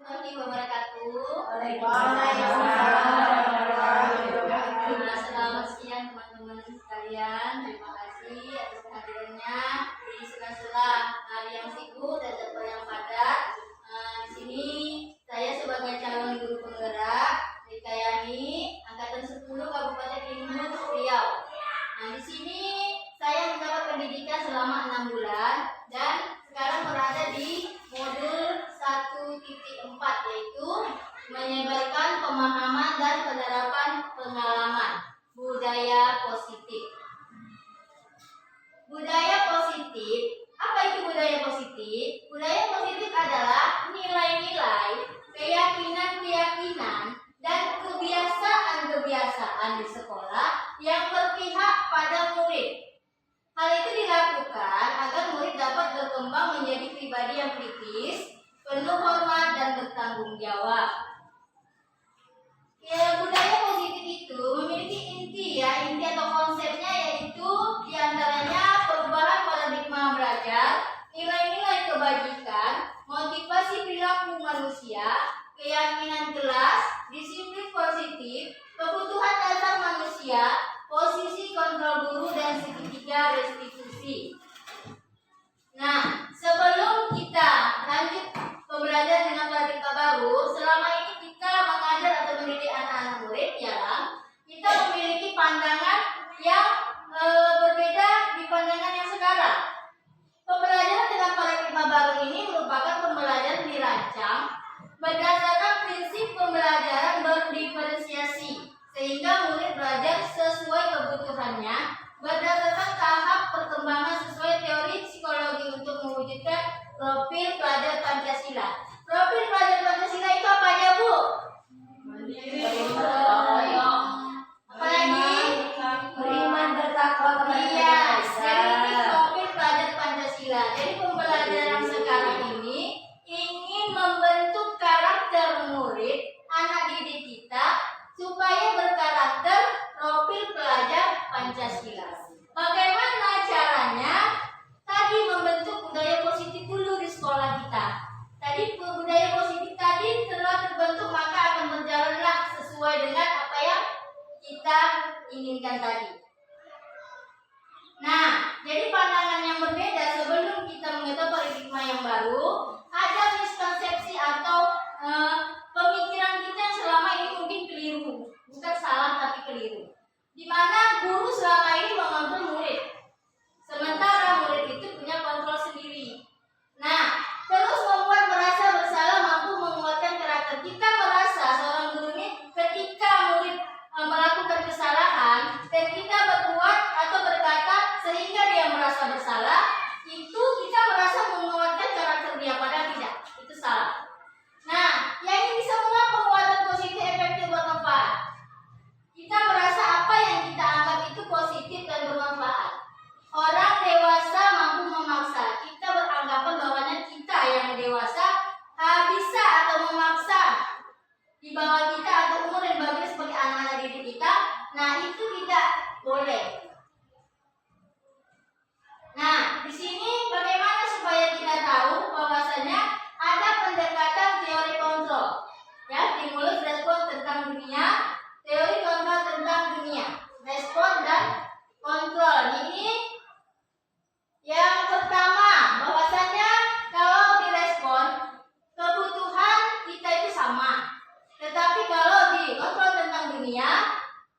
warahmatullahi wabarakatuh. Waalaikumsalam. Selamat siang teman-teman sekalian. Terima kasih atas kehadirannya di sela-sela hari yang sibuk dan jadwal yang padat. Di sini saya sebagai calon guru penggerak DKYANI Angkatan 10 Kabupaten Indus Riau. Di sini saya mendapat pendidikan selama 6 bulan dan sekarang berada di modul 1.4, yaitu menyebarkan pemahaman dan penerapan pengalaman budaya positif. Budaya positif, apa itu budaya positif? Budaya positif adalah nilai-nilai, keyakinan-keyakinan, dan kebiasaan-kebiasaan di sekolah yang berpihak pada murid. Hal itu dilakukan agar murid dapat berkembang menjadi pribadi yang kritis, penuh hormat, dan bertanggung jawab. Budaya positif itu memiliki inti atau konsepnya, yaitu diantaranya perubahan paradigma belajar, nilai-nilai kebajikan, motivasi perilaku manusia, keyakinan kelas, disiplin positif, kebutuhan dasar manusia, posisi kontrol guru, dan segitiga restitusi. Nah, sebelum kita lanjut pembelajaran dengan paradigma baru, selama ini kita mengajar atau mendidik anak-anak murid, kita memiliki pandangan yang berbeda di pandangan yang sekarang. Pembelajaran dengan paradigma baru ini merupakan pembelajaran dirancang berdasarkan prinsip pembelajaran berdiferensiasi, sehingga murid belajar sesuai kebutuhannya berdasarkan tahap perkembangan sesuai teori psikologi untuk mewujudkan profil pelajar Pancasila. Profil pelajar Pancasila itu apa aja, Bu? Apalagi? Beriman, bertakwa kepada Iya, Tuhan. jadi ini profil pelajar Pancasila. Jadi pembelajaran sekarang ini ingin membentuk karakter murid, anak didik kita, supaya berkarakter profil pelajar Pancasila. Bagaimana caranya? Tadi membentuk budaya positif dulu di sekolah kita. Tadi budaya positif tadi setelah terbentuk, maka akan berjalanlah sesuai dengan apa yang kita inginkan tadi. Nah, jadi pandangan yang berbeda sebelum kita mengetahui paradigma yang baru, ada miskonsepsi atau pemikiran kita yang selama ini mungkin keliru, bukan salah tapi keliru. Di mana guru selama ini mengontrol murid, sementara murid itu punya kontrol sendiri. Nah, terus membuat merasa bersalah, mampu menguatkan karakter. Kita merasa seorang guru ini ketika murid melakukan kesalahan dan kita berbuat atau berkata sehingga dia merasa bersalah, itu kita merasa menguatkan karakter dia, padahal tidak, itu salah. Nah, yang ini semua penguatan positif efektif bermanfaat. Kita merasa apa yang kita anggap itu positif dan bermanfaat. Orang dewasa mampu memaksa. Kita beranggapan bahwanya kita yang dewasa bisa atau memaksa di bawah kita atau umur dan bagian sebagai anak-anak didik kita. Nah, itu tidak boleh. Nah, di sini bagaimana supaya kita tahu bahwasanya ada pendekatan teori kontrol, stimulus respon tentang dunia, teori kontrol tentang dunia, respon dan kontrol. Ini yang pertama, bahwasanya kalau direspon kebutuhan kita itu sama, tetapi kalau di kontrol tentang dunia,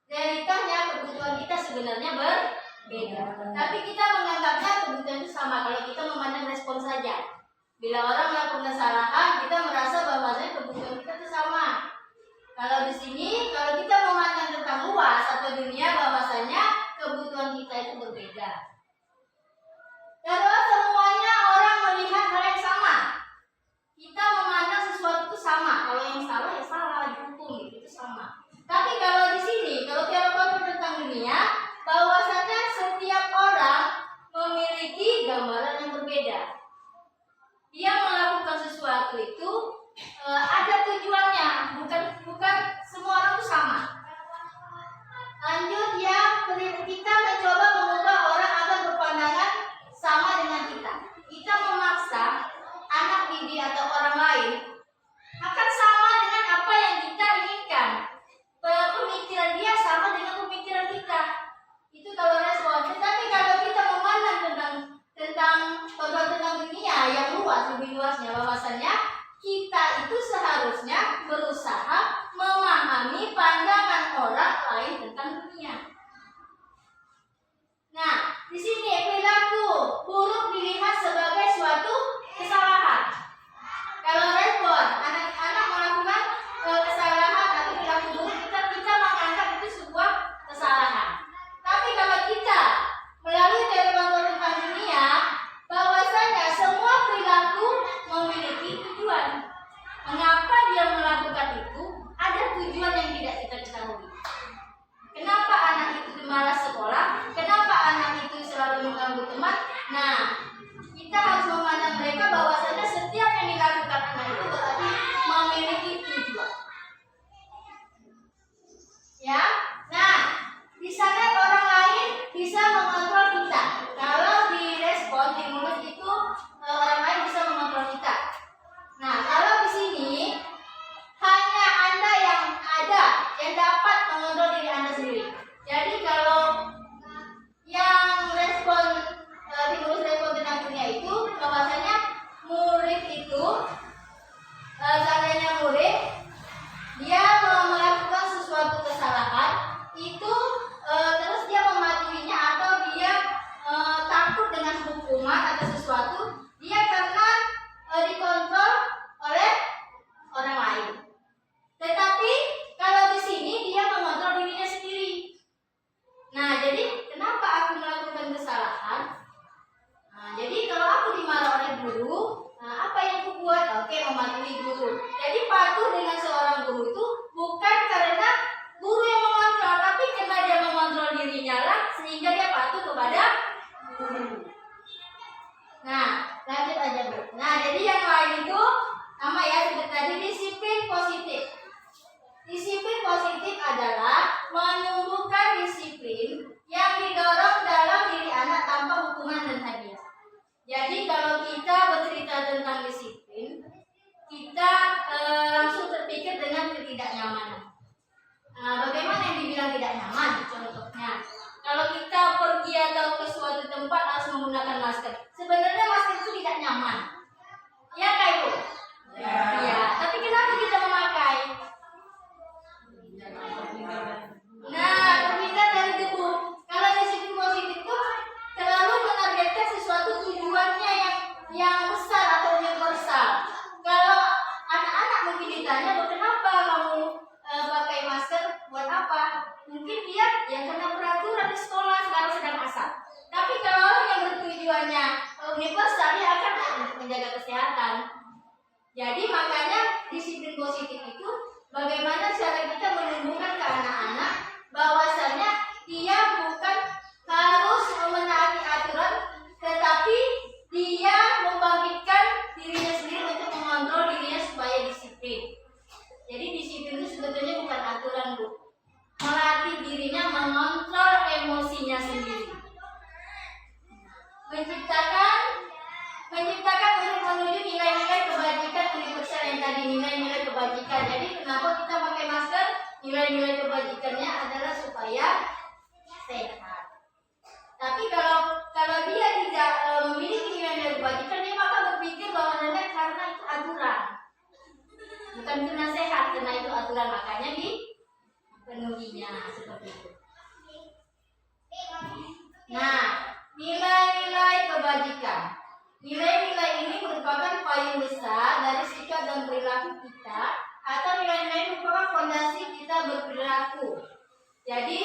realitanya kebutuhan kita sebenarnya berbeda. Tapi kita menganggapnya kebutuhan itu sama kalau kita memandang respon saja. Bila orang melakukan kesalahan, kita merasa bahwasanya kebutuhan kita itu sama. Kalau di sini, kalau kita memandang tentang luas atau dunia, bahwasanya kebutuhan kita itu berbeda. Kalau semuanya orang melihat hal yang sama, kita memandang sesuatu itu sama. Kalau yang salah ya salah, dihukum itu sama. Tapi kalau di sini, kalau teori kontrol tentang dunia, bahwasanya setiap orang memiliki gambaran yang berbeda. Dia melakukan sesuatu itu ada tujuannya, bukan semua orang itu sama. Lanjut, kita mencoba mengubah orang agar berpandangan sama dengan kita. Kita memaksa anak didik atau orang lain akan seharusnya berusaha memahami pandangan orang lain tentang dunia. Nah, di sini perilaku buruk dilihat sebagai suatu kesalahan. Kalau respon anak-anak melakukan kesalahan atau perilaku buruk, kita menganggap itu sebuah kesalahan. Tapi kalau kita melalui teori kontrol tentang dunia, bahwasanya semua perilaku memiliki tujuan. Mengapa dia melakukan itu? Ada tujuan yang tidak kita ketahui. Kenapa anak itu malas sekolah? Kenapa anak itu selalu mengganggu teman? Nah, kita harus memandang mereka bahwasanya setiap yang dilakukan anak itu berarti memiliki tujuan. Ya, nah di sana orang lain bisa mengontrol kita. Kalau direspon di mulut itu orang lain bisa mengontrol kita. Nah, kalau di sini hanya Anda yang dapat mengontrol diri Anda sendiri. Jadi kalau yang respon stimulus respon tentang dunia itu bahwasanya murid itu seandainya murid dia melakukan sesuatu kesalahan itu terus dia mematuhinya atau dia takut dengan hukuman atau sesuatu, dia karena dikontrol oleh orang lain. Tetapi kalau di sini dia mengontrol dirinya sendiri. Nah, jadi kenapa aku melakukan kesalahan? Nah, jadi kalau aku dimarah oleh guru, nah apa yang aku buat? Oke, mematuhi guru. Jadi patuh dengan seorang guru itu bukan karena guru yang mengontrol, tapi karena dia mengontrol dirinya lah sehingga dia patuh kepada guru. Nah, lanjut aja Bu. Nah, jadi yang lain itu sama ya seperti tadi, disiplin positif. Disiplin positif adalah menumbuhkan disiplin yang didorong dalam diri anak tanpa hukuman dan hadiah. Jadi kalau kita bercerita tentang disiplin, kita langsung terpikir dengan ketidaknyamanan. Bagaimana yang dibilang tidak nyaman? Contohnya, kalau kita pergi atau ke suatu tempat harus menggunakan masker. Sebenarnya masker itu tidak nyaman. Ya Kak Ibu? Ya. Tapi kenapa kita memakai? Nah, terhindar dari debu. Kalau disiplin positif itu terlalu menargetkan sesuatu tujuannya yang besar atau universal. Kalau anak-anak mungkin ditanya, kenapa kamu pakai masker? Buat apa? Mungkin dia yang kena peraturan di sekolah sekarang sedang asap. Tapi kalau orang yang bertujuannya universal, dia akan menjaga kesehatan. Jadi makanya disiplin positif itu bagaimana cara kita menumbuhkan ke anak-anak bahwasanya dia bukan harus menaati aturan, tetapi dia membangkitkan dirinya sendiri untuk mengontrol dirinya supaya disiplin. Jadi disiplin itu sebetulnya bukan aturan Bu, melatih dirinya mengontrol emosinya sendiri, menciptakan untuk menuju nilai-nilai kebajikan universal yang tadi, nilai-nilai kebajikan. Jadi kenapa kita pakai masker? Nilai-nilai kebajikannya adalah supaya sehat. Tapi kalau dia tidak memiliki nilai-nilai kebajikan, dia maka berpikir bahwa karena itu aturan, bukan karena sehat, karena itu aturan, makanya dipenuhinya seperti itu. Nah, nilai-nilai kebajikan. Nilai-nilai ini merupakan payung besar dari sikap dan perilaku kita, atau nilai-nilai merupakan fondasi kita berperilaku. Jadi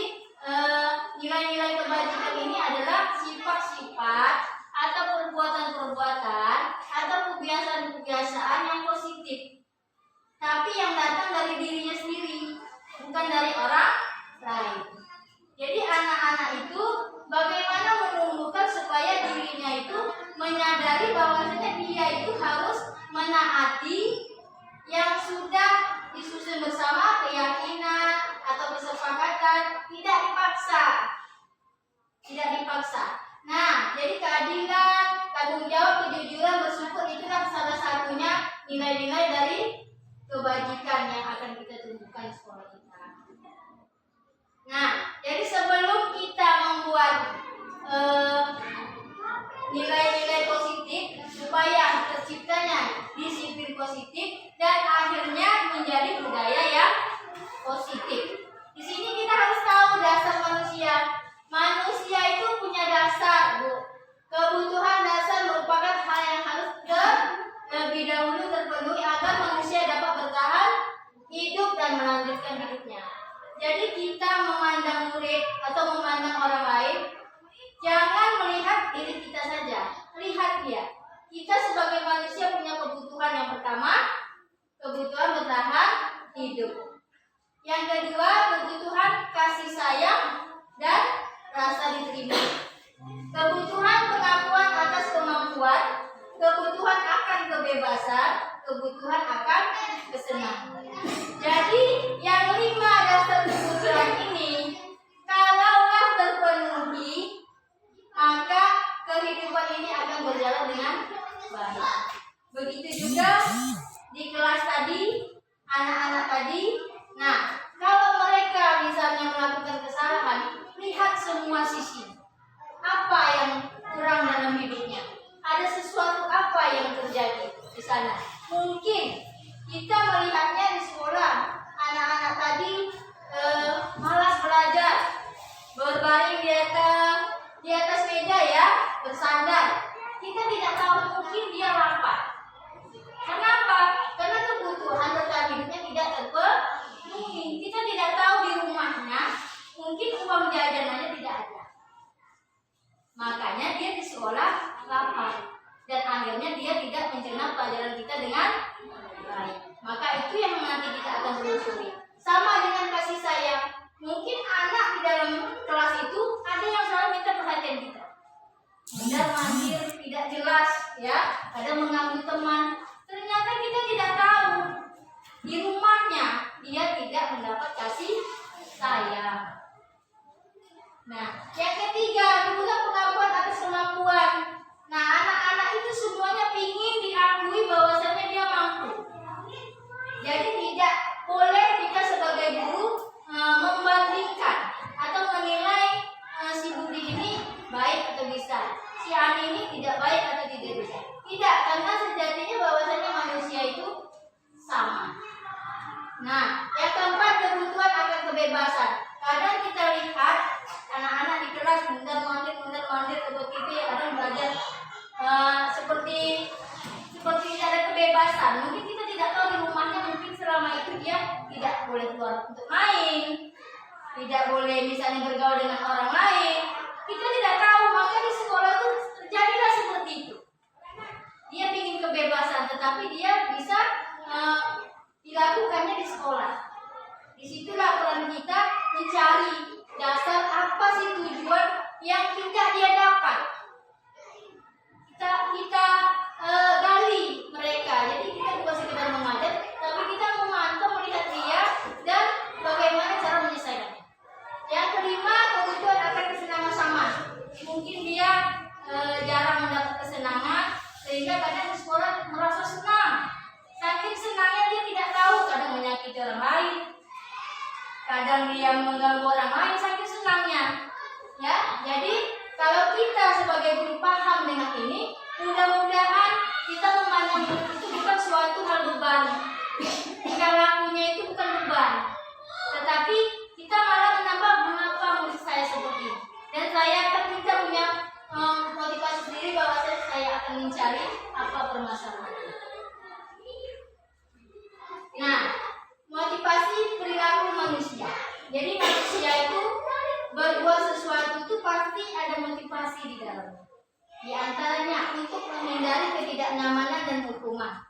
nilai-nilai kebajikan ini adalah sifat-sifat atau perbuatan-perbuatan atau kebiasaan-kebiasaan yang positif, tapi yang datang dari dirinya sendiri, bukan dari orang lain. Jadi anak-anak itu bagaimana menumbuhkan supaya dirinya itu menyadari bahwasanya dia itu harus menaati yang sudah disusun bersama, keyakinan atau kesepakatan, tidak dipaksa. Nah, jadi keadilan, tanggung jawab, kejujuran, bersyukur, itulah salah satunya nilai-nilai dari kebajikan yang akan kita tumbuhkan di sekolah kita. Nah, jadi sebelum kita membuat nilai-nilai positif supaya terciptanya disiplin positif dan akhirnya memandang murid atau memandang orang lain, jangan melihat diri kita saja, lihat dia. Kita sebagai manusia punya kebutuhan. Yang pertama, kebutuhan bertahan hidup. Yang kedua, kebutuhan kasih sayang dan rasa diterima. Kebutuhan pengakuan atas kemampuan, kebutuhan akan kebebasan, kebutuhan akan kesenangan. Jadi yang 5 dasar kebutuhan ini kalaulah terpenuhi, maka kehidupan ini akan berjalan dengan baik. Begitu juga di kelas tadi, anak-anak tadi. Nah, kalau mereka misalnya melakukan kesalahan, lihat semua sisi. Apa yang kurang dalam hidupnya? Ada sesuatu apa yang terjadi di sana? Mungkin kita melihatnya di sekolah, anak-anak tadi malas belajar, berbaring di atas meja ya, bersandar. Kita tidak tahu, mungkin dia lapar. Kenapa? Karena kebutuhan bertahan hidupnya tidak terpenuhi. Kita tidak tahu di rumahnya, mungkin uang jajanannya tidak ada. Makanya dia di sekolah lapar. Dan akhirnya dia tidak mencerna pelajaran kita dengan baik. Maka itu yang nanti kita akan telusuri. Sama dengan kasih sayang. Mungkin anak di dalam kelas itu ada yang selalu minta perhatian kita. Tidak mandir, tidak jelas, ya. Ada mengganggu teman. Ternyata kita tidak tahu di rumahnya dia tidak mendapat kasih sayang. Nah, yang ketiga, kebutuhan pengakuan atas kemampuan. Nah, anak-anak itu semuanya ingin diakui bahwasannya dia mampu. Jadi tidak boleh kita sebagai guru membandingkan atau menilai si Budi ini baik atau bisa, si Ani ini tidak baik atau tidak bisa. Tidak, karena sejatinya bahwasannya manusia itu sama. Nah, yang keempat, kebutuhan akan kebebasan. Kadang kita lihat anak-anak di kelas mundar-mandir atau TV, kadang belajar seperti tidak ada kebebasan. Mungkin kita tidak tahu di rumahnya, mungkin selama itu dia tidak boleh keluar untuk main, tidak boleh misalnya bergaul dengan orang lain. Kita tidak tahu, maka di sekolah itu terjadilah seperti itu. Dia ingin kebebasan, tetapi dia bisa dilakukannya di sekolah. Disitulah peran kita mencari dasar apa sih tujuan yang tidak dia dapat. Kita gali mereka. Jadi kita bukan sekedar mengajar, tapi kita memantau, melihat dia dan bagaimana cara menyelesaikannya. Yang kelima, kebutuhan akan kesenangan sama. Mungkin dia jarang mendapat kesenangan, sehingga kadang di sekolah merasa senang. Saking senangnya dia tidak tahu, kadang menyakiti orang lain, kadang dia mengganggu orang lain saking senangnya. Ya, jadi kalau kita sebagai guru paham dengan ini, mudah-mudahan kita memandang itu bukan suatu hal beban. Tingkah lakunya itu bukan beban, tetapi kita malah menambah mengapa murid saya seperti ini. Dan saya akan kita punya motivasi sendiri bahwa saya akan mencari apa permasalahannya. Nah, motivasi perilaku manusia. Jadi manusia itu berbuat sesuatu itu pasti ada motivasi di dalamnya. Di antaranya untuk menghindari ketidaknyamanan dan hukuman.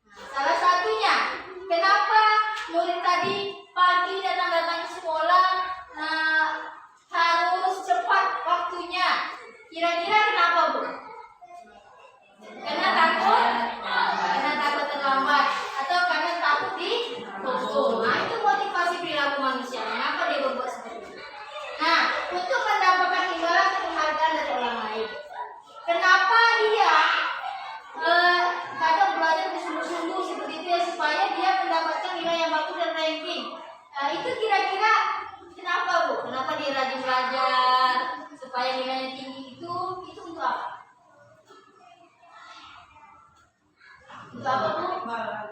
Nah, salah satunya, kenapa murid tadi pagi datang ke sekolah harus cepat waktunya? Kira-kira kenapa, Bu? Karena takut terlambat atau karena takut dihukum. Nah, itu motivasi perilaku manusia. Kenapa dia berbuat seperti itu? Nah, untuk mendapatkan imbalan dan penghargaan dari orang lain. Kenapa dia kadang belajar bersungguh-sungguh seperti itu ya, supaya dia mendapatkan nilai yang bagus dan ranking. Itu kira-kira kenapa, Bu? Kenapa dia rajin belajar supaya nilainya tinggi itu untuk apa? Untuk apa, Bu?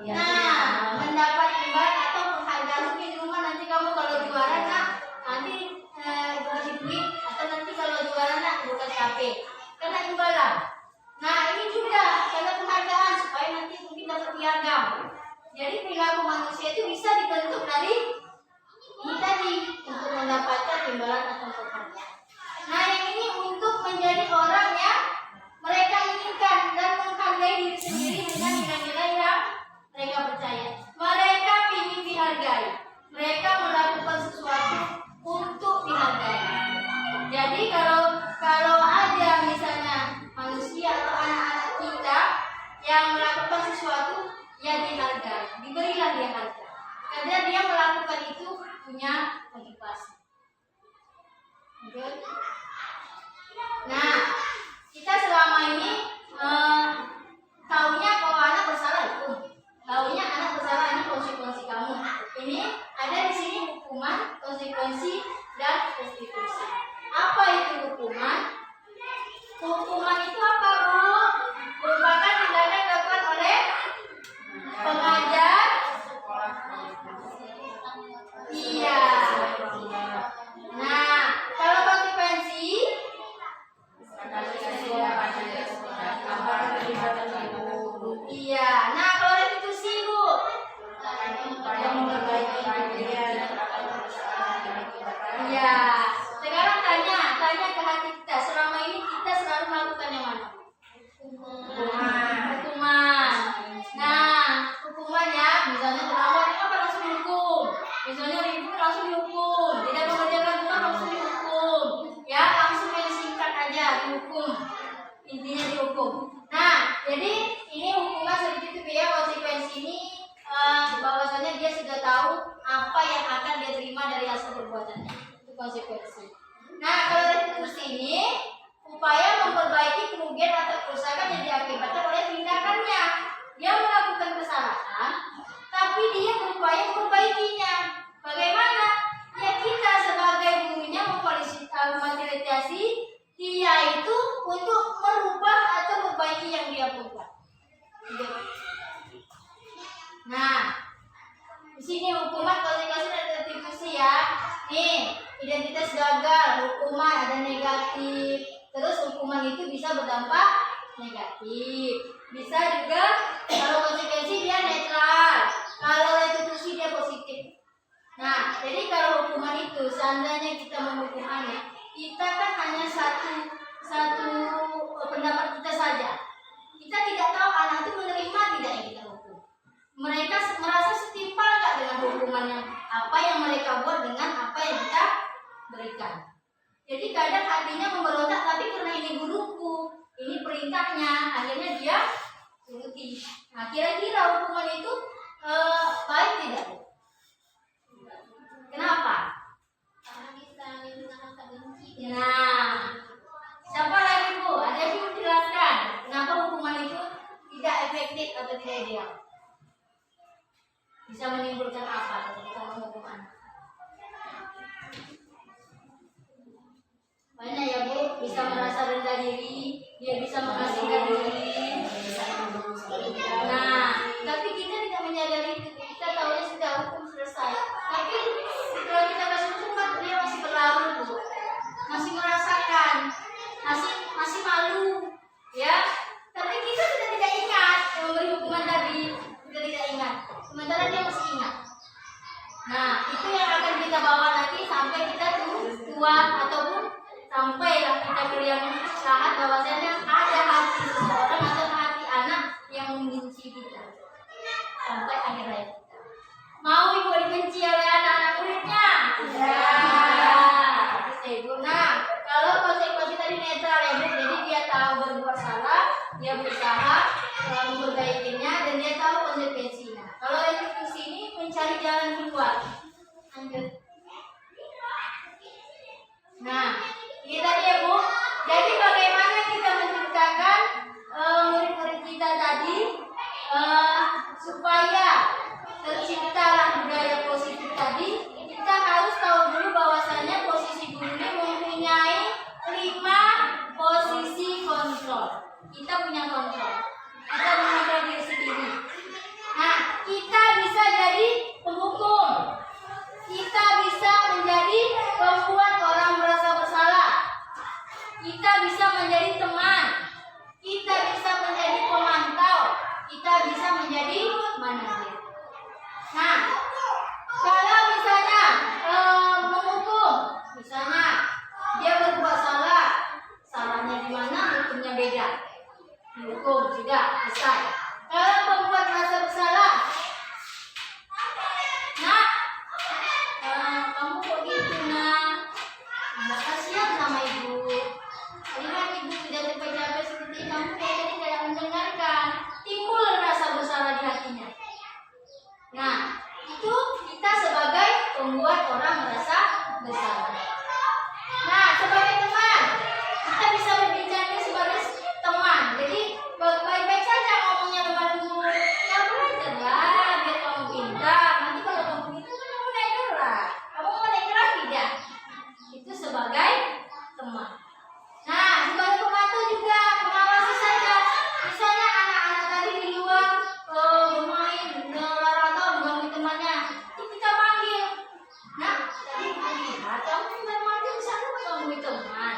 Nah, mendapat imbalan atau penghargaan. Mungkin di rumah nanti kamu kalau juara nak, nanti dikasih duit, atau nanti kalau juara nak bukan HP. Karena imbalan. Nah, ini juga karena penghargaan supaya nanti mungkin dapat piagam. Jadi perilaku manusia itu bisa dibentuk dari ini tadi, untuk mendapatkan imbalan atas pekerjaan. Nah, yang ini untuk menjadi orang yang mereka inginkan dan menghargai diri sendiri dengan nilai-nilai yang mereka percaya. Mereka ingin dihargai. Mereka melakukan sesuatu untuk dihargai. Jadi kalau ada misalnya manusia atau anak-anak kita yang melakukan sesuatu, ya dihargai, diberilah dia harga. Karena dia melakukan itu punya motivasi. Okay? Nah, kita selama ini taunya kalau anak bersalah itu, taunya anak bersalah ini konsekuensi kamu. Ini ada di sini hukuman, konsekuensi, dan restitusi. Apa itu hukuman? Hukuman itu apa, Bu? Merupakan tindakan dilakukan oleh pengajar. Iya. Nah, kalau konsekuensi, iya. Nah, kalau restitusi, Bu, iya. Sekarang tanya ke hati kita, selama ini kita selalu melakukan yang mana? Hukuman. Nah, hukumannya misalnya terlambat apa langsung dihukum. Misalnya ribut langsung dihukum. Tidak mengerjakan tugas langsung dihukum. Ya, langsung yang singkat aja dihukum. Intinya dihukum. Nah, jadi ini hukuman seperti itu ya, konsekuensi ini bahwasanya dia sudah tahu apa yang akan dia terima dari hasil perbuatannya. Itu konsekuensi. Nah, kalau restitusi ini upaya memperbaiki kerugian atau kerusakan yang diakibatkan oleh tindakannya. Dia melakukan kesalahan, tapi dia berupaya memperbaikinya. Bagaimana? Ya kita sebagai gurunya memfasilitasi dia itu untuk merubah atau memperbaiki yang dia buat. Nah, di sini hukuman, konsekuensi, dan restitusi ya. Nih, identitas gagal, hukuman ada negatif. Terus hukuman itu bisa berdampak negatif. Bisa juga kalau konsekuensi dia netral. Kalau restitusi dia positif. Nah, jadi kalau hukuman itu seandainya kita menghukum anak, kita kan hanya satu pendapat kita saja. Kita tidak tahu anak itu menerima tidak yang kita hukum. Mereka merasa setimpal nggak dengan hukuman yang apa yang mereka buat dengan apa yang kita berikan. Jadi kadang hatinya memberontak, tapi karena ini guruku, ini perintahnya, akhirnya dia turuti. Nah, kira-kira hukuman itu baik tidak? Kenapa? Karena bisa menggunakan kebenci. Nah, siapa lagi, Bu? Ada yang mau jelaskan kenapa hukuman itu tidak efektif atau tidak ideal? Bisa menimbulkan apa kalau kita menghukum anak? Banyak ya, Bu, bisa merasa rendah diri, dia bisa mengasingkan diri. Nah, tapi kita tidak menyadari itu. Kita tahunya sudah hukum selesai. Tapi setelah kita kasih hukuman, dia masih berlalu, Bu. Masih merasakan, masih malu, ya. Tapi kita sudah tidak ingat memberi hukuman tadi, kita tidak ingat. Sementara dia masih ingat. Nah, itu yang akan kita bawa nanti sampai kita tua ataupun sampailah kita ke yang saat bahwasanya ada hati seseorang atau hati anak yang membenci kita sampai akhir hayat kita. Mau ibu dibenci oleh anak-anak muridnya? Ya. Nah, kalau konsekuensi tadi netral ya, Bu. Jadi dia tahu berbuat salah, dia berusaha memperbaikinya dan dia tahu konsekuensinya. Kalau restitusi ini mencari jalan keluar. Lanjut. Nah, ini tadi ya, Bu. Jadi bagaimana kita menciptakan murid-murid kita tadi supaya terciptalah budaya positif tadi, kita harus tahu dulu bahwasanya posisi guru ini mempunyai 5 posisi kontrol. Kita punya kontrol. Kita mengontrol diri sendiri. Nah, kita bisa jadi penghukum. Kita bisa menjadi pembuat orang merasa bersalah. Kita bisa menjadi teman. Kita bisa menjadi pemantau. Kita bisa menjadi manajer. Nah, kalau misalnya menghukum, dihukum, sudah selesai. Kalau pembuat merasa bersalah, nak, kamu kok gitu nak? Nggak kasihan sama ibu. Tadi kan ibu sudah capek-capek seperti kamu kok jadi tidak mendengarkan. Timbul rasa bersalah di hatinya. Nah, itu kita sebagai pembuat orang merasa bersalah. Nah, sebagai teman, kita bisa berbicara sebagai teman. Jadi baik-baik saja ngomongnya depan guru. Ya belajarlah biar kamu pintar. Nanti kalau kamu pintar kan kamu naik kelas. Kamu mau naik kelas tidak? Itu sebagai teman. Nah, sebagai pemantau juga mengawasi saja. Misalnya anak-anak tadi di luar bermain, berolahraga, mengganggu temannya. Kita panggil. Nah, tadi lihat kamu pintar main bisa lupa mengganggu teman.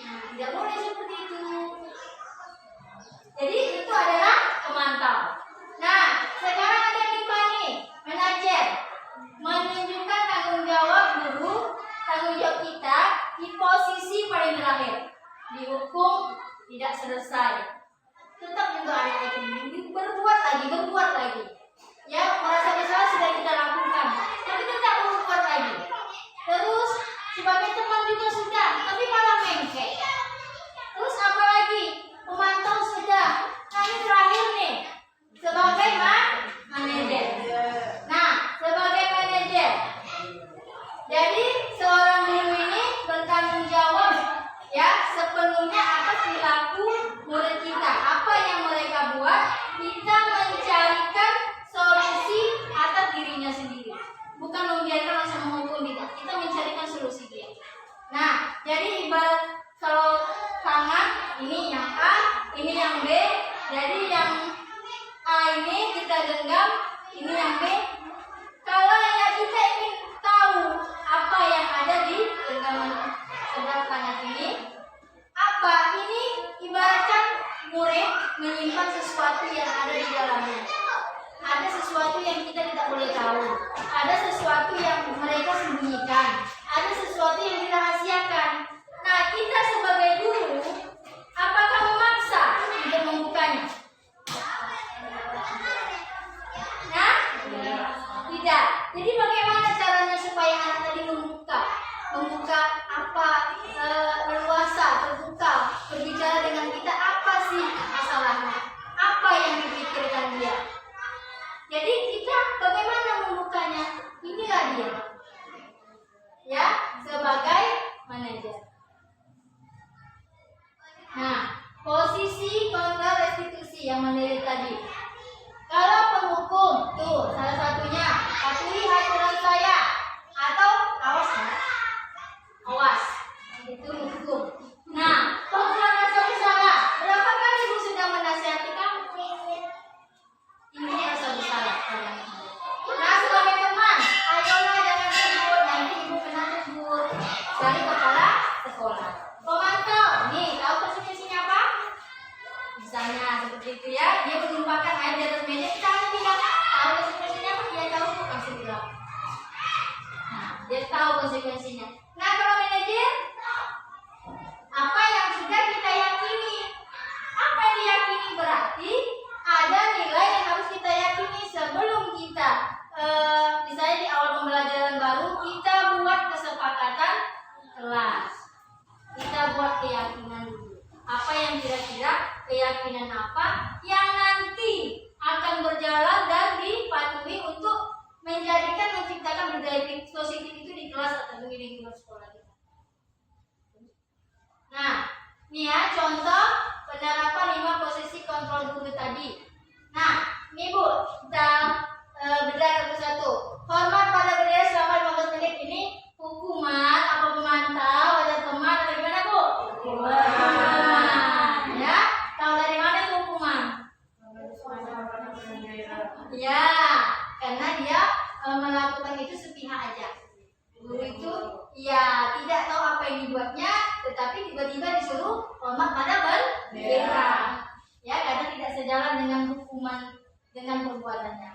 Nah, tidak boleh seperti itu. Jadi itu adalah pemantau. Nah, sekarang ada lima nih, manajer menunjukkan tanggung jawab guru, tanggung jawab kita di posisi paling terakhir. Dihukum tidak selesai. Tetap juga anak itu berbuat lagi. Ya, merasa bersalah sudah kita lakukan, tapi tetap berbuat lagi. Terus sebagai teman juga sudah, tapi malah mengkek. Terus apa lagi? Pemantau sudah. Nah, ini terakhir nih. Sebagai manajer. Nah, sebagai manajer. Jadi seorang guru ini bertanggung jawab ya sepenuhnya atas perilaku murid kita. Apa yang mereka buat, kita mencarikan solusi atas dirinya sendiri. Bukan membiarkan langsung menghukum tidak. Kita mencarikan solusi dia. Nah, jadi ibarat kalau tangan ini yang A, ini yang B. Jadi yang A ini kita genggam, ini yang B. Kalau yang kita ingin tahu apa yang ada di genggaman sebelah kanan ini, apa ini ibaratkan murid menyimpan sesuatu yang ada di dalamnya. Ada sesuatu yang kita tidak boleh tahu. Ada sesuatu yang mereka sembunyikan. Ada sesuatu yang dirahasiakan. Nah, kita sebagai guru, apakah memaksa untuk membukanya? Nah, tidak. Jadi bagaimana caranya supaya anak tadi membuka apa leluasa, terbuka, berbicara dengan kita apa sih masalahnya, apa yang dipikirkan dia. Jadi kita bagaimana membukanya? Inilah dia, ya sebagai manajer. Nah, posisi kontrol restitusi yang menilai tadi. Kalau penghukum, tuh salah satunya patuhi aturan saya atau awas ya, awas itu hukum. Nah, kontrol rasa bersalah. Berapa kali ibu sudah menasihati kamu? Ini rasa bersalah. Nah, sebagai teman, ayolah jangan ribut, nanti ibu kena tegur dari kepala sekolah. Pemantau, nih tahu konsekuensinya apa? Misalnya seperti itu ya, dia menumpahkan air di atas meja, kita harus bilang tahu konsekuensinya apa? Dia tahu kok langsung bilang. Nah, dia tahu konsekuensinya. Nah, kalau manajer, apa yang sudah kita yakini? Apa yang diyakini berarti ada nilai yang harus kita yakini sebelum kita misalnya di awal pembelajaran baru kita buat kesepakatan kelas. Kita buat keyakinan dulu. Apa yang kira-kira keyakinan apa yang nanti akan berjalan dan dipatuhi untuk menciptakan budaya positif itu di kelas atau di lingkungan sekolah kita. Nah, ini ya contoh penerapan 5 posisi kontrol guru tadi. Nah, ini Bu, kita bedah satu-satu. Hormat pada bendera selama 15 menit ini hukuman apa pemantau ada teman atau gimana Bu? Hukuman. Ya, tahu dari mana itu hukuman? Ya, karena dia melakukan itu sepihak aja. Guru itu ya tidak tahu apa yang dibuatnya, tetapi tiba-tiba disuruh hormat pada bendera. Ya, karena tidak sejalan dengan hukuman dengan perbuatannya.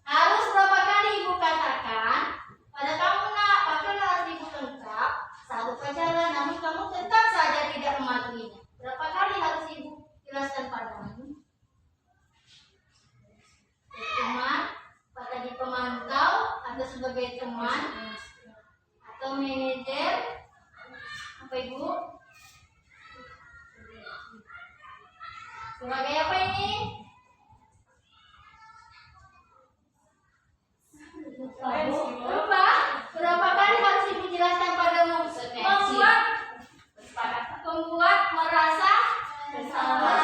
Harus berapa kali ibu katakan pada kamu nak pakailah atribut lengkap saat upacara, namun kamu tetap saja tidak mematuhinya. Berapa kali harus ibu jelaskan? padamu? Teman, apa tadi pemantau atau sebagai teman atau manajer? Apa Ibu? Sebagai apa ini? Lupa. Berapa kali harus Ibu jelaskan padamu? Membuat merasa bersalah.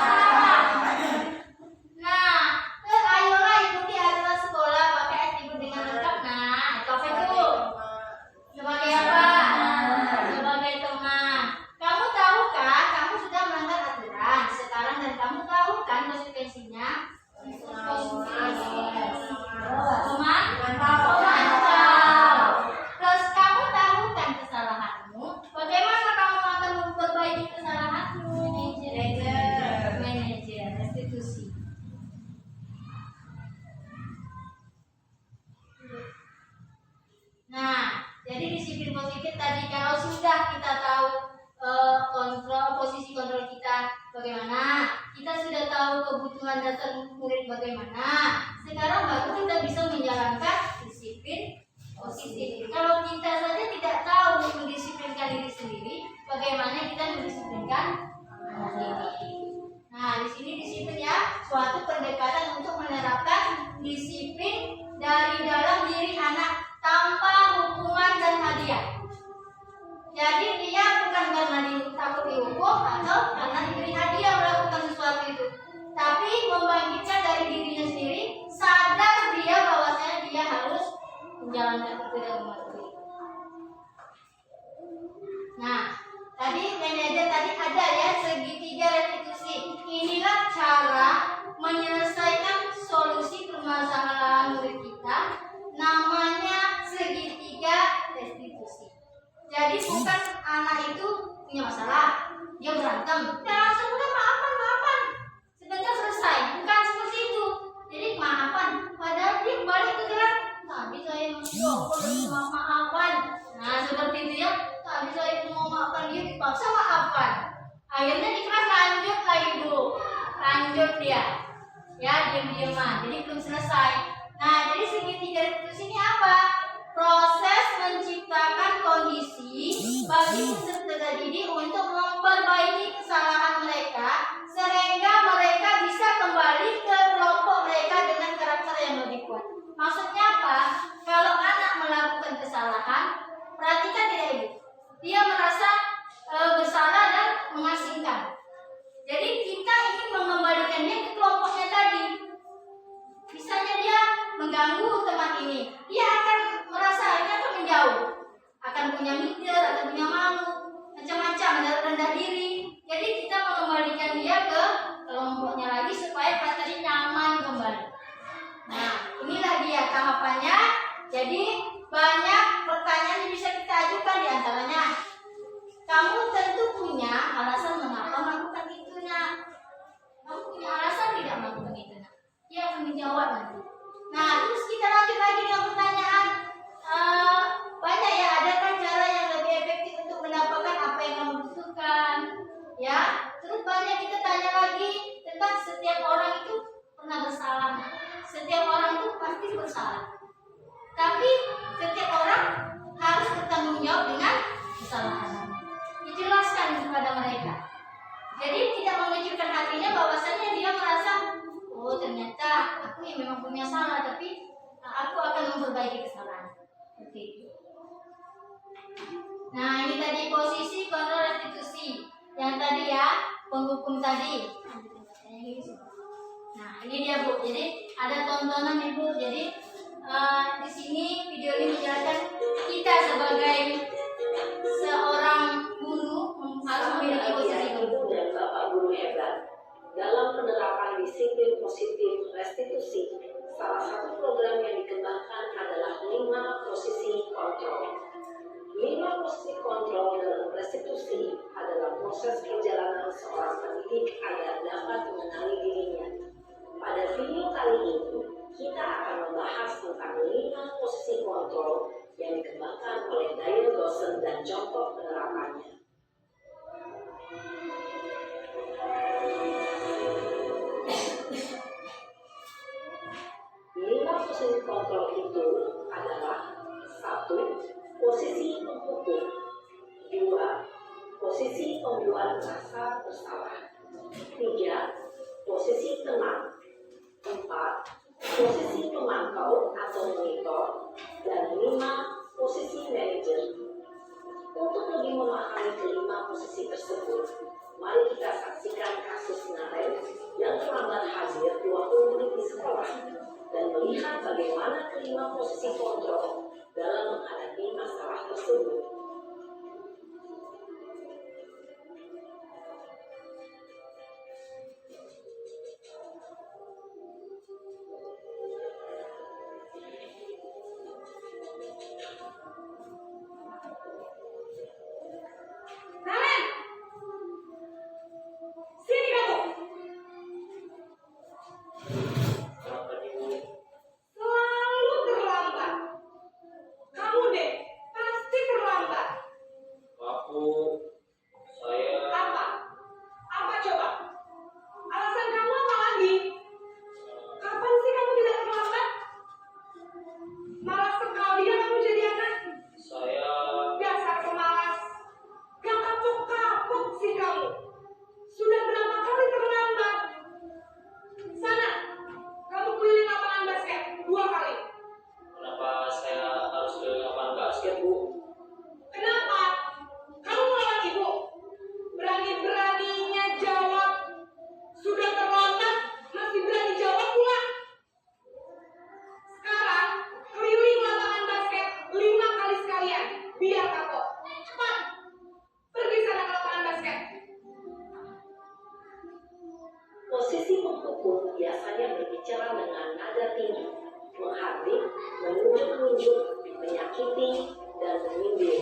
Nah, ayolah ikuti aturan sekolah pakai Ibu dengan lengkap. Nah, itu apa itu? Sebagai apa? Sebagai teman. Kamu tahukah? Kamu sudah melanggar aturan sekarang dan kamu tahu kan konsekuensinya? Teman, memantau. Terus kamu tahu kan kesalahanmu? Bagaimana kamu akan memperbaiki kesalahanmu? Manajer, restitusi. Nah, jadi disiplin positif tadi kalau sudah kita tahu posisi kontrol kita bagaimana, kita sudah tahu kebutuhan dasar murid bagaimana. Sekarang baru kita bisa menjalankan disiplin positif. Kalau kita saja tidak tahu mendisiplinkan diri sendiri, bagaimana kita mendisiplinkan anak didik? Nah, di sini disiplin ya, suatu pendekatan untuk menerapkan disiplin dari dalam diri anak tanpa hukuman dan hadiah. Jadi dia bukan karena takut dihukum atau karena diberi hadiah melakukan sesuatu itu, tapi membangkitkan dari dirinya sendiri, sadar dia bahwasanya dia harus menjalankan itu dengan mematuhi. Nah, tadi manajer tadi ada ya segitiga restitusi. Inilah cara menyelesaikan solusi permasalahan murid kita. Namanya segitiga restitusi. Jadi bukan anak itu punya masalah, dia berantem, dan langsung udah maafan, sebentar selesai. Bukan seperti itu. Jadi maafan, padahal dia balik ke kelas. Tadi saya mau maafan. Nah seperti itu ya. Tadi saya mau maafkan dia, dipaksa maafkan. Akhirnya di kelas lanjut lagi Bu, lanjut dia. Ya diam-diaman. Jadi belum selesai. Nah jadi segitiga restitusi ini apa? Proses menciptakan kondisi bagi peserta didik untuk memperbaiki kesalahan mereka sehingga mereka bisa kembali ke kelompok mereka dengan karakter yang lebih kuat. Maksudnya apa? Kalau anak melakukan kesalahan, perhatikan tidak Ibu, dia merasa bersalah dan mengasingkan. Jadi kita ingin mengembalikan dia ke kelompoknya tadi. Misalnya dia mengganggu teman ini, dia akan merasa ini akan menjauh, akan punya minder, akan punya malu, macam-macam, rendah diri. Jadi kita mengembalikan dia ke kelompoknya lagi supaya tadi nyaman kembali. Nah, inilah dia tahapannya. Jadi banyak pertanyaan yang bisa kita ajukan, di antaranya kamu tentu punya alasan mengapa melakukan itu nak. Kamu punya alasan tidak melakukan itu nak? Dia akan menjawab nanti. Nah, terus kita lanjut lagi dengan pertanyaan. Banyak ya, adakah cara yang lebih efektif untuk mendapatkan apa yang kamu butuhkan? Ya, terus banyak kita tanya lagi tentang setiap orang itu pernah bersalah. Setiap orang itu pasti bersalah. Tapi setiap orang harus bertanggung jawab dengan kesalahan. Dijelaskan kepada mereka. Jadi tidak mengecilkan hatinya bahwasanya dia merasa, oh ternyata aku yang memang punya salah, tapi aku akan memperbaiki kesalahan. Oke. Nah ini tadi posisi kontrol restitusi. Yang tadi ya, penghukum tadi. Nah ini dia Bu. Jadi ada tontonan Ibu. Jadi di sini video ini menjelaskan kita sebagai seorang guru harus memiliki posisi guru. Dan Bapak Guru hebat dalam penerapan disiplin positif restitusi. Salah satu program yang dikembangkan adalah 5 posisi kontrol. 5 posisi kontrol dalam restitusi adalah proses perjalanan seorang pendidik agar dapat mengenali dirinya. Pada video kali ini, kita akan membahas tentang 5 posisi kontrol yang dikembangkan oleh Daniel Dawson dan contoh penerapannya. posisi kontrol itu adalah: 1. Posisi penghukum. 2. Posisi pembuat merasa bersalah. 3. Posisi tenang. 4. Posisi pemantau atau monitor. Dan 5. Posisi manajer. Untuk lebih memahami kelima posisi tersebut, mari kita saksikan kasus Naren yang terlambat hadir 20 menit di sekolah dan melihat bagaimana kelima posisi kontrol dalam menghadapi masalah tersebut. Naren, sini kamu. Kenapa nih, Bu? Selalu terlambat. Kamu deh, pasti terlambat. Maaf, Bu. Saya Apa? Apa coba? Alasan kamu apa lagi? Kapan sih kamu tidak terlambat? Malas sekali ya kamu jadi anak. saya Dasar pemalas. Gak kapok-kapok sih kamu. Sudah berapa kali terlambat? Sana, kamu keliling lapangan basket 2 kali. kenapa saya harus ke lapangan basket, Bu? Kenapa? Kamu melawan ibu. Berani-beraninya jawab. Sudah terlambat, masih berani jawab pula. Sekarang, keliling lapangan basket 5 kali sekalian. Biar kapok. Cepat. Pergi sana ke lapangan basket. Posisi penghukum biasanya berbicara dengan nada tinggi, menghardik, menunjuk-nunjuk, menyakiti, dan menyindir.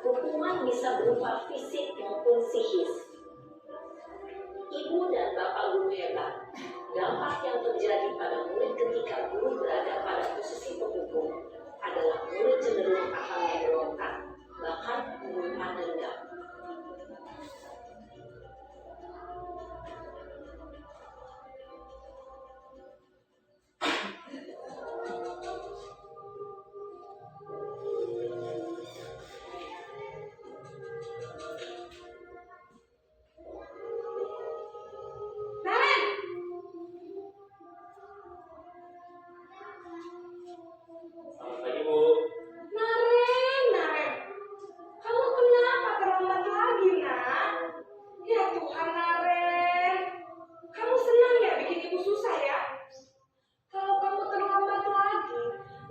Hukuman bisa berupa fisik maupun psikis. Ibu dan bapak guru hebat. Dampak yang terjadi pada murid ketika guru berada pada posisi penghukum adalah murid cenderung akan memberontak, bahkan menyimpan dendam. Naren! Selamat pagi, Bu. Naren. Kamu kenapa terlambat lagi, nak? Ya Tuhan, Naren. Kamu senang ya bikin ibu susah ya? Kalau kamu terlambat lagi,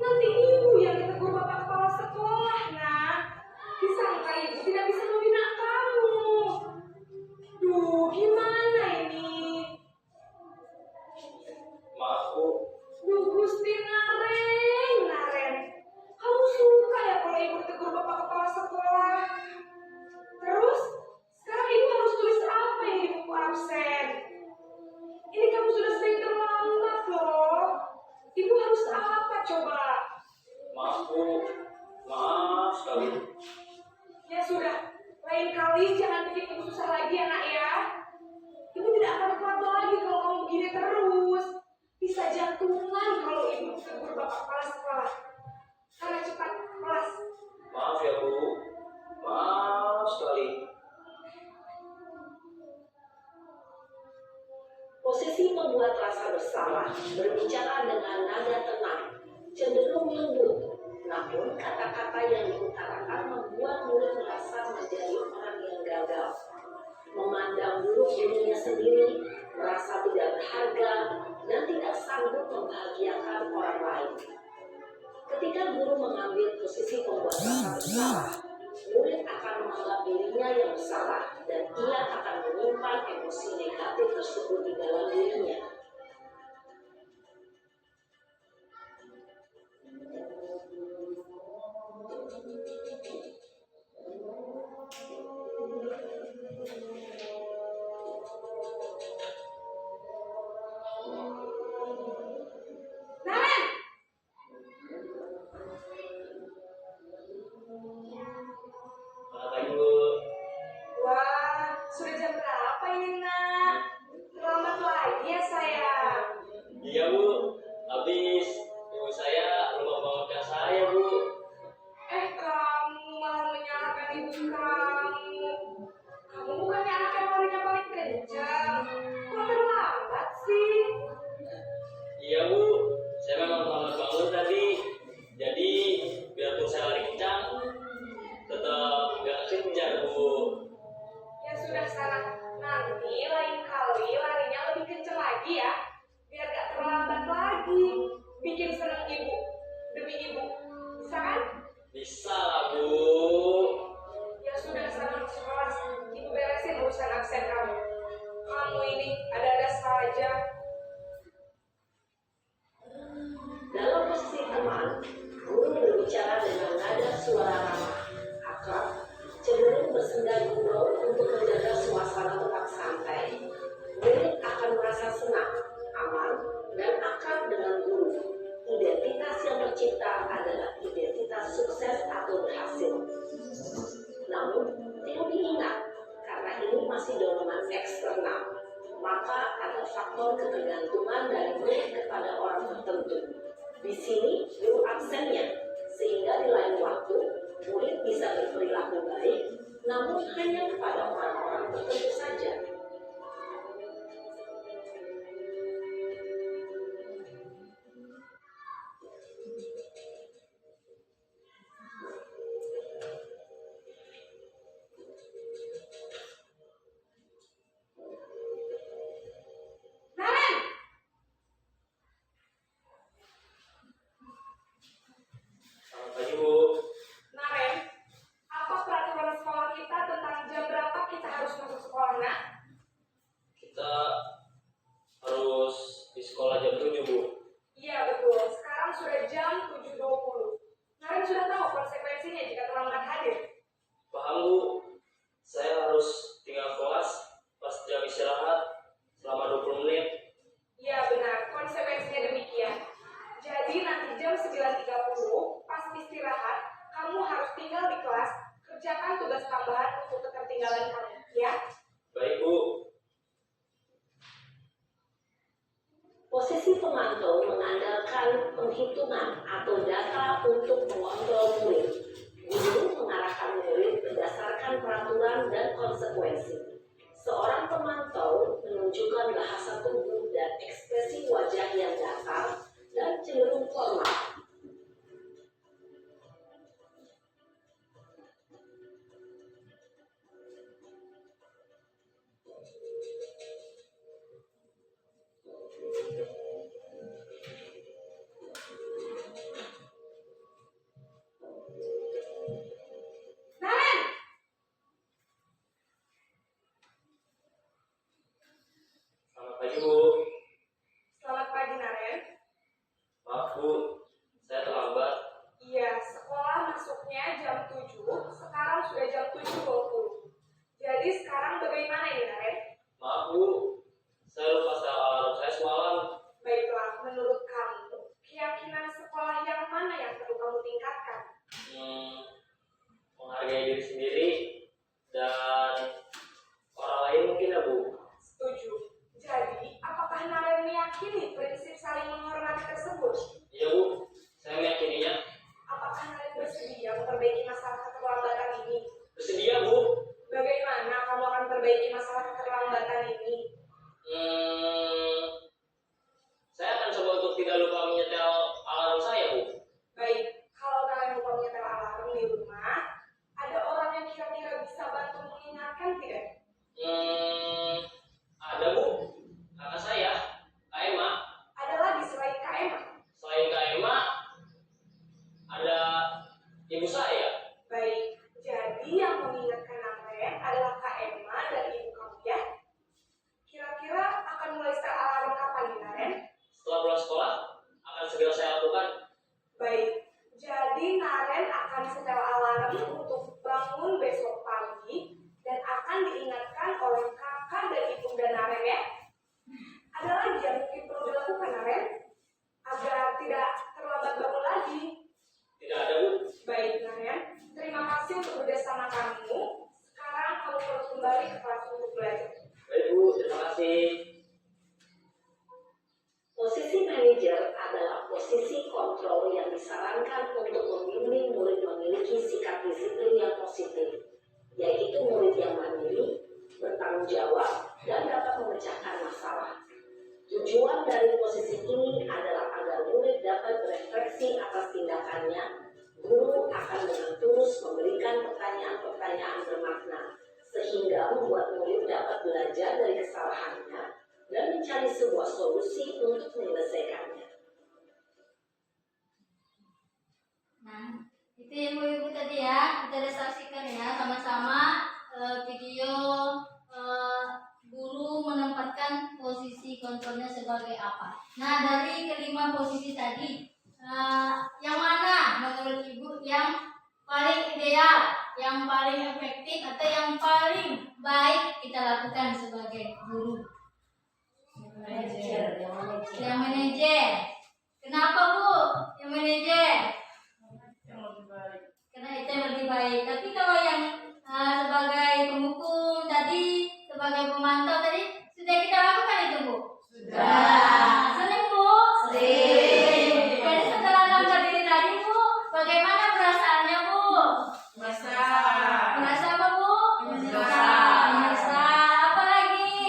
nanti ibu yang ditegur bapak kepala sekolah, nak. Disangka ibu tidak bisa membina kamu. Duh, gimana ini? Maaf, Bu. Duh, Gusti Naren. Kamu suka ya kalau ibu ditegur bapak kepala sekolah? Terus, sekarang ibu harus tulis apa yang di buku absen? Ini kamu sudah sering terlambat loh. Ibu harus apa coba? Maaf, Bu. Maaf sekali. Ya sudah, lain kali jangan bikin ibu susah lagi ya nak ya. Ibu tidak akan kuat lagi kalau kamu begini terus. Bisa jantungan kalau ibu ditegur bapak kepala sekolah. Sana cepat, kelas. Maaf ya, Bu. Maaf sekali. Posisi membuat rasa bersalah berbicara dengan nada tenang, cenderung lembut, namun kata-kata yang diutarakan membuat murid merasa menjadi orang yang gagal, memandang buruk dirinya sendiri, merasa tidak berharga, dan tidak sanggup membahagiakan orang lain. Ketika guru mengambil posisi pembuat rasa bersalah, murid akan menganggap dirinya yang bersalah dan ia akan menyimpan emosi negatif tersebut di dalam dirinya. Naren! Selamat pagi, Bu. Wah, sudah jam berapa ini nak? Terlambat lagi ya sayang. Iya, Bu. Habis ibu saya lagi ya, biar gak terlambat lagi. Bikin seneng ibu demi ibu, bisa kan? Bisa lah, Bu. Ya sudah, sana masuk kelas. Ibu beresin urusan absen kamu. Kamu ini ada-ada saja. Dalam posisi teman, guru berbicara dengan nada suara ramah, akrab, cenderung bersenda gurau untuk menjaga suasana tetap santai. Murid akan merasa senang, aman, dan akrab dengan guru. Identitas yang tercipta adalah identitas sukses atau berhasil. Namun, perlu diingat, karena ini masih dorongan eksternal, maka ada faktor ketergantungan dari murid kepada orang tertentu. Di sini, guru absennya, sehingga di lain waktu, murid bisa berperilaku baik, namun hanya kepada orang-orang tertentu saja. Naren! Selamat pagi, Bu. Naren, apa peraturan sekolah kita tentang jam berapa kita harus masuk sekolah, nak? Kita harus di sekolah jam 7, Bu. Iya betul, sekarang sudah jam 7.20. Naren sudah tahu konsekuensinya jika terlambat hadir. Paham, Bu. Saya harus tinggal kelas pas jam istirahat selama 20 menit. Iya benar, konsekuensinya demikian. Jadi nanti jam 9.30 pas istirahat, kamu harus tinggal di kelas, kerjakan tugas tambahan untuk ketertinggalan kamu, ya? Baik, Bu. Posisi pemantau mengandalkan penghitungan atau data untuk mengontrol murid. Guru mengarahkan murid berdasarkan peraturan dan konsekuensi. Seorang pemantau menunjukkan bahasa tubuh dan ekspresi wajah yang datar dan cenderung formal. Naren! Selamat pagi, Bu. Selamat pagi, Naren. Maaf, Bu. Saya terlambat. Iya, sekolah masuknya jam 7, sekarang sudah jam 7.20. Jadi sekarang bagaimana ini, Naren? Maaf, Bu. Saya lupa setel alarm saya semalam. Baiklah, menurut kamu, keyakinan sekolah yang mana yang perlu kamu tingkatkan? Menghargai diri sendiri dan orang lain mungkin ya, Bu. Setuju. Jadi, apakah Naren meyakini prinsip saling menghormati tersebut? Iya, Bu. Saya meyakininya. Apakah Naren bersedia memperbaiki masalah keterlambatan ini? Bersedia, Bu. Bagaimana kamu akan perbaiki masalah keterlambatan ini? Saya akan coba untuk tidak lupa menyetel alarm saya, Bu. Baik, kalau Naren lupa menyetel alarm di rumah, ada orang yang kira-kira bisa bantu mengingatkan tidak? Ada, Bu. Kakak saya, Kak Emma. Ada lagi selain Kak Emma? Selain Kak Emma, ada ibu saya. Baik, jadi yang mengingatkan Naren adalah Kak Emma dan ibu kamu ya? Kira-kira akan mulai setel alarm kapan nih, Naren? Setelah pulang sekolah, akan segera saya lakukan. Baik, jadi Naren akan setel alarm untuk bangun besok pagi dan akan diingatkan oleh kakak dan ibunda Naren ya. Ada lagi yang mungkin perlu dilakukan Naren agar tidak terlambat bangun lagi. Tidak ada, Bu. Baik Naren, terima kasih untuk bersama kamu. Sekarang kamu harus kembali ke kelas untuk belajar. Baik, Bu. Terima kasih. Posisi manajer adalah posisi kontrol yang disarankan untuk membimbing murid memiliki sikap disiplin yang positif, yaitu murid yang mandiri, bertanggung jawab, dan dapat memecahkan masalah. Tujuan dari posisi ini adalah agar murid dapat berefleksi atas tindakannya. Guru akan dengan tulus memberikan pertanyaan-pertanyaan bermakna, sehingga membuat murid dapat belajar dari kesalahannya dan mencari sebuah solusi untuk menyelesaikannya. Nah, itu ibu-ibu tadi ya, kita udah saksikan ya sama-sama video guru menempatkan posisi kontrolnya sebagai apa. Nah, dari kelima posisi tadi, yang mana menurut ibu yang paling ideal, yang paling efektif, atau yang paling baik kita lakukan sebagai guru? Yang manajer. Kenapa Bu? Yang manajer? Karena itu yang lebih baik. Tapi kalau yang sebagai penghukum tadi, sebagai pemantau tadi, sudah kita lakukan itu Bu? Sudah. Senang Bu? Sering. Jadi setelah nonton diri tadi Bu, bagaimana perasaannya Bu? Merasa apa Bu? Merasa. Apa lagi?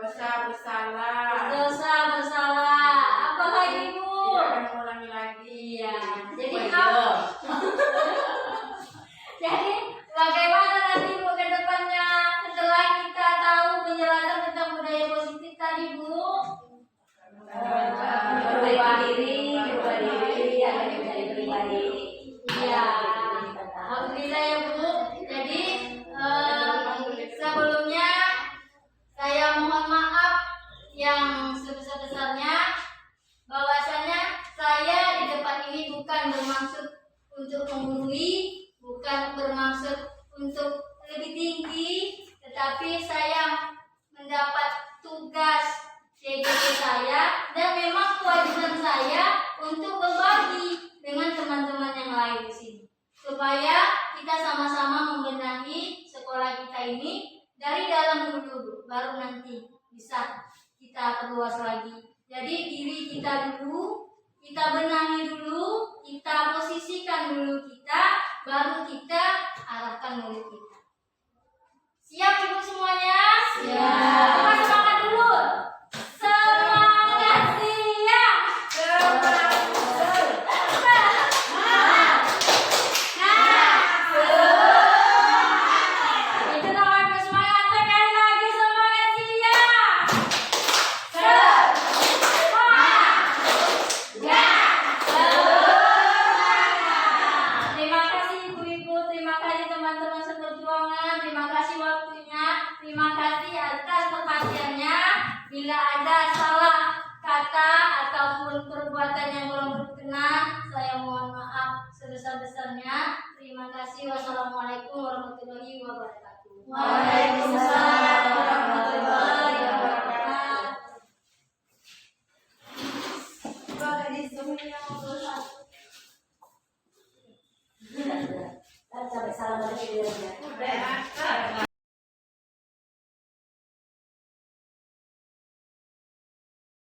Berdosa, bersalah. Apa lagi Bu? Jangan ulangi lagi. Iya. Jadi bagaimana nanti Bu ke depannya setelah kita tahu penjelasan tentang budaya positif tadi Bu? Berubah diri, agar menjadi pribadi. Iya. Alhamdulillah ya Bu. Jadi sebelumnya saya mohon maaf yang sebesar-besarnya bahwasanya saya di depan ini bukan bermaksud untuk menggurui, bukan bermaksud untuk lebih tinggi, tetapi saya mendapat tugas CGP saya dan memang kewajiban saya untuk berbagi dengan teman-teman yang lain di sini supaya kita sama-sama membenahi sekolah kita ini dari dalam dulu, baru nanti bisa kita perluas lagi. Jadi diri kita dulu, kita benahi dulu, kita posisikan dulu kita, baru kita arahkan mulut kita. Siap Ibu semuanya? Siap. Kita semangat dulu. Semangat siap. Itu namanya semangat. Sekali lagi semangat siap. Terima kasih ibu-ibu, terima kasih teman-teman seperjuangan, terima kasih waktunya, terima kasih atas perhatiannya. Bila ada salah kata ataupun perbuatan yang kurang berkenan, saya mohon maaf sebesar-besarnya. Terima kasih. Wassalamualaikum warahmatullahi wabarakatuh. Waalaikumsalam warahmatullahi wabarakatuh. Sampai salam lagi.